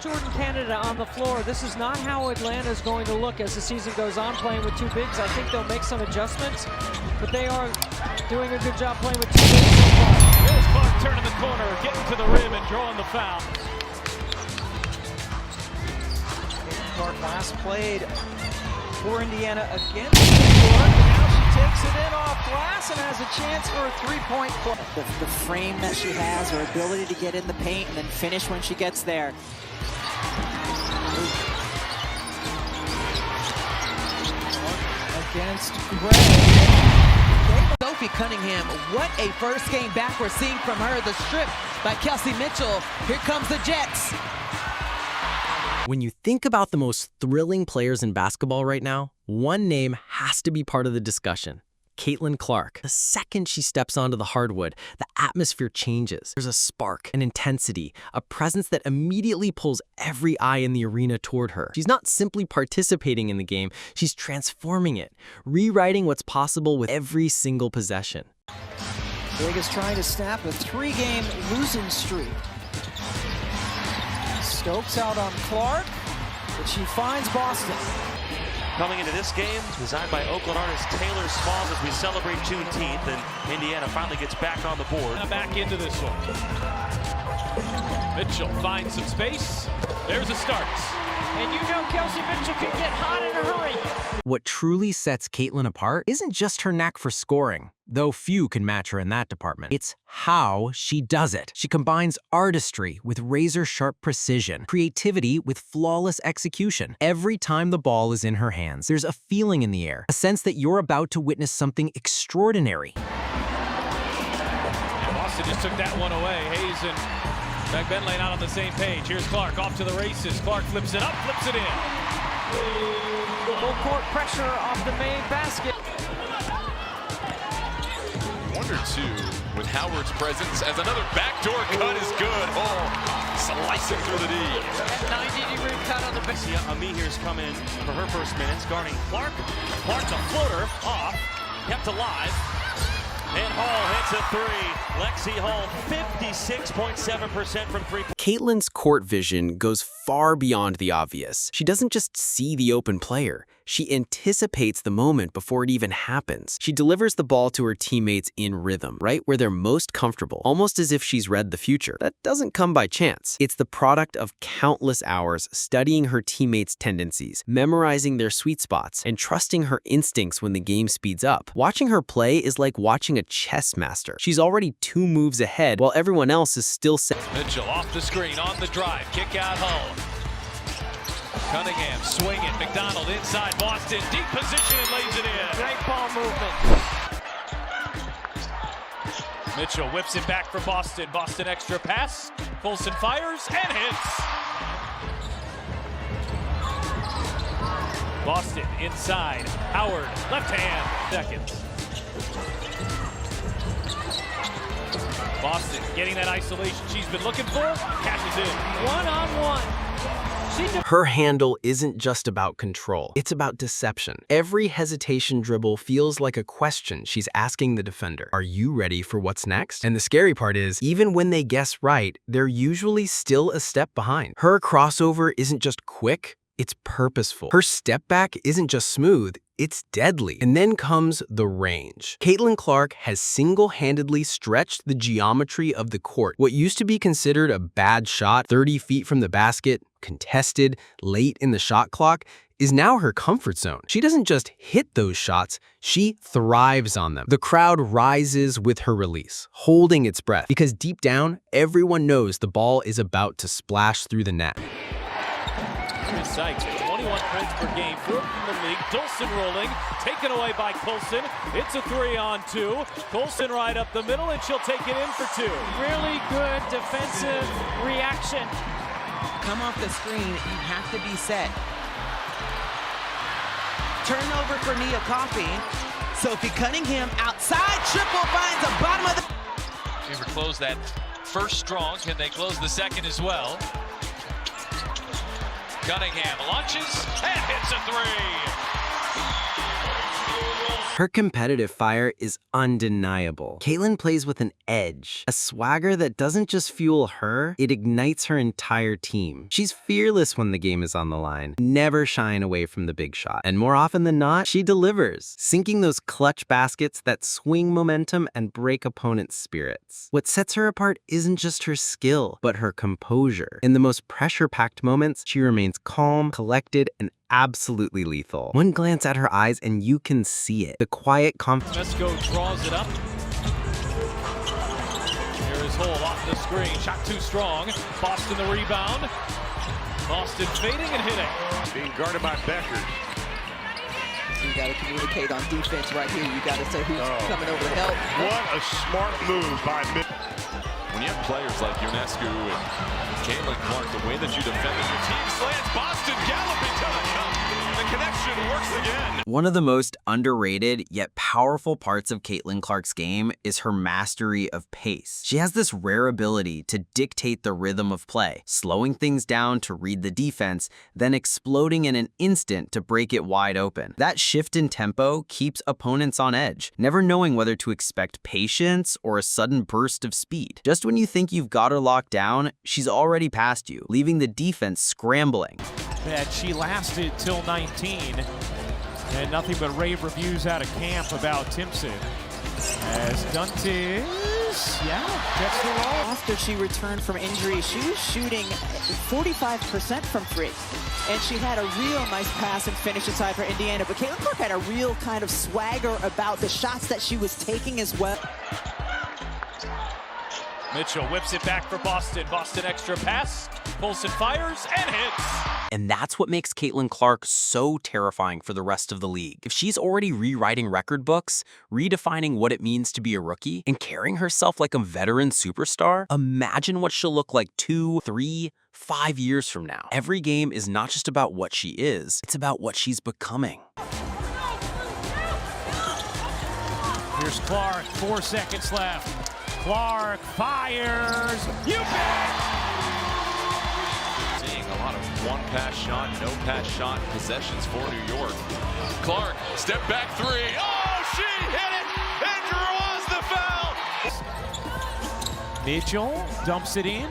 Jordan Canada on the floor. This is not how Atlanta is going to look as the season goes on, playing with two bigs. I think they'll make some adjustments, but they are doing a good job playing with two bigs so far. Here's Clark turning the corner, getting to the rim and drawing the foul. Clark last played for Indiana against New York. Now she takes it in off glass and has a chance for a three-point play. The frame that she has, her ability to get in the paint and then finish when she gets there. Against Gray. Sophie Cunningham, what a first game back we're seeing from her. The strip by Kelsey Mitchell. Here comes the Jets. When you think about the most thrilling players in basketball right now, one name has to be part of the discussion. Caitlin Clark. The second she steps onto the hardwood, the atmosphere changes. There's a spark, an intensity, a presence that immediately pulls every eye in the arena toward her. She's not simply participating in the game, she's transforming it, rewriting what's possible with every single possession. Vegas trying to snap a three-game losing streak. Stokes out on Clark, but she finds Boston. Coming into this game, designed by Oakland artist Taylor Smalls as we celebrate Juneteenth, and Indiana finally gets back on the board. Back into this one. Mitchell finds some space. There's a start. And you know Kelsey Mitchell can get hot in a hurry. What truly sets Caitlin apart isn't just her knack for scoring, though few can match her in that department. It's how she does it. She combines artistry with razor-sharp precision, creativity with flawless execution. Every time the ball is in her hands, there's a feeling in the air, a sense that you're about to witness something extraordinary. And Boston just took that one away. Hayes and McBenley not on the same page. Here's Clark off to the races. Clark flips it up, flips it in. Full court pressure off the main basket. Wonder too, with Howard's presence, as another backdoor cut is good. Oh, slicing through the D. 90-degree cut on the bench. Amihir's come in for her first minutes, guarding Clark. Clark, the floater, off, kept alive. And Hall hits a three. Lexi Hall, 56.7% from three-point. Caitlin's court vision goes far beyond the obvious. She doesn't just see the open player. She anticipates the moment before it even happens. She delivers the ball to her teammates in rhythm, right where they're most comfortable, almost as if she's read the future. That doesn't come by chance. It's the product of countless hours studying her teammates' tendencies, memorizing their sweet spots, and trusting her instincts when the game speeds up. Watching her play is like watching a chess master. She's already 2 moves ahead while everyone else is still set. Mitchell off the screen, on the drive, kick out Hull. Cunningham swinging, McDonald inside Boston, deep position and lays it in. Great ball movement. Mitchell whips it back for Boston. Boston extra pass. Colson fires and hits. Boston inside. Howard, left hand. Seconds. Boston getting that isolation she's been looking for. Cashes in. One-on-one. Her handle isn't just about control. It's about deception. Every hesitation dribble feels like a question she's asking the defender. Are you ready for what's next? And the scary part is, even when they guess right, they're usually still a step behind. Her crossover isn't just quick, it's purposeful. Her step back isn't just smooth, it's deadly. And then comes the range. Caitlin Clark has single-handedly stretched the geometry of the court. What used to be considered a bad shot, 30 feet from the basket, contested, late in the shot clock, is now her comfort zone. She doesn't just hit those shots, she thrives on them. The crowd rises with her release, holding its breath, because deep down, everyone knows the ball is about to splash through the net. Sykes, 21 points per game, 4th in the league. Dolson rolling, taken away by Colson. It's a 3-on-2. Colson right up the middle, and she'll take it in for 2. Really good defensive reaction. Come off the screen, you have to be set. Turnover for Nia Coffey. Sophie Cunningham outside, triple finds the bottom of the... Ever close that first strong. Can they close the second as well? Cunningham launches and hits a 3. Her competitive fire is undeniable. Caitlin plays with an edge, a swagger that doesn't just fuel her, it ignites her entire team. She's fearless when the game is on the line, never shying away from the big shot. And more often than not, she delivers, sinking those clutch baskets that swing momentum and break opponents' spirits. What sets her apart isn't just her skill, but her composure. In the most pressure-packed moments, she remains calm, collected, and absolutely lethal. One glance at her eyes and you can see it. The quiet confidence. Mesko draws it up. Here is Hull off the screen. Shot too strong. Boston the rebound. Boston fading and hitting. Being guarded by Becker. You got to communicate on defense right here. You got to say who's coming over to help. What a smart move by When you have players like Ionescu and Caitlin Clark, the way that you defended your team slants, Boston galloping to the cup. The connection works again. One of the most underrated yet powerful parts of Caitlin Clark's game is her mastery of pace. She has this rare ability to dictate the rhythm of play, slowing things down to read the defense, then exploding in an instant to break it wide open. That shift in tempo keeps opponents on edge, never knowing whether to expect patience or a sudden burst of speed. Just when you think you've got her locked down, she's already past you, leaving the defense scrambling. That she lasted till 19, and nothing but rave reviews out of camp about Timpson. As Duntis, gets the roll. After she returned from injury, she was shooting 45% from three. And she had a real nice pass and finish inside for Indiana. But Caitlin Clark had a real kind of swagger about the shots that she was taking as well. Mitchell whips it back for Boston. Boston extra pass. Colson fires and hits. And that's what makes Caitlin Clark so terrifying for the rest of the league. If she's already rewriting record books, redefining what it means to be a rookie, and carrying herself like a veteran superstar, imagine what she'll look like 2, 3, 5 years from now. Every game is not just about what she is, it's about what she's becoming. Here's Clark, 4 seconds left. Clark fires. You bet! Seeing a lot of one-pass shot, no-pass shot possessions for New York. Clark, step back three. Oh, she hit it! And draws the foul! Mitchell dumps it in.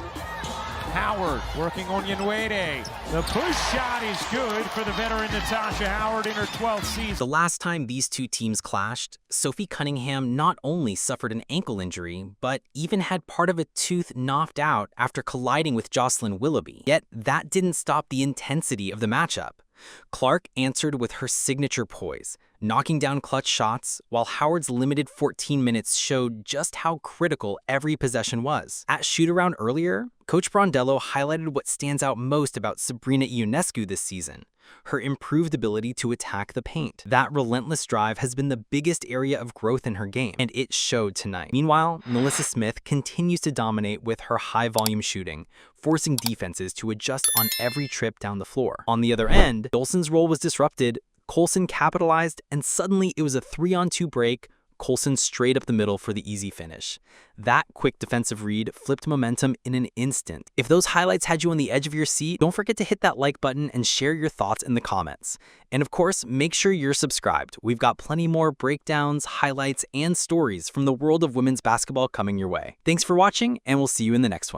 Howard working on Yanwede. The push shot is good for the veteran Natasha Howard in her 12th season. The last time these two teams clashed, Sophie Cunningham not only suffered an ankle injury, but even had part of a tooth knocked out after colliding with Jocelyn Willoughby. Yet that didn't stop the intensity of the matchup. Clark answered with her signature poise, knocking down clutch shots, while Howard's limited 14 minutes showed just how critical every possession was. At shoot-around earlier, Coach Brondello highlighted what stands out most about Sabrina Ionescu this season: her improved ability to attack the paint. That relentless drive has been the biggest area of growth in her game, and it showed tonight. Meanwhile, Melissa Smith continues to dominate with her high-volume shooting, forcing defenses to adjust on every trip down the floor. On the other end, Dolson's role was disrupted, Colson capitalized, and suddenly it was a 3-on-2 break, Colson straight up the middle for the easy finish. That quick defensive read flipped momentum in an instant. If those highlights had you on the edge of your seat, don't forget to hit that like button and share your thoughts in the comments. And of course, make sure you're subscribed. We've got plenty more breakdowns, highlights, and stories from the world of women's basketball coming your way. Thanks for watching, and we'll see you in the next one.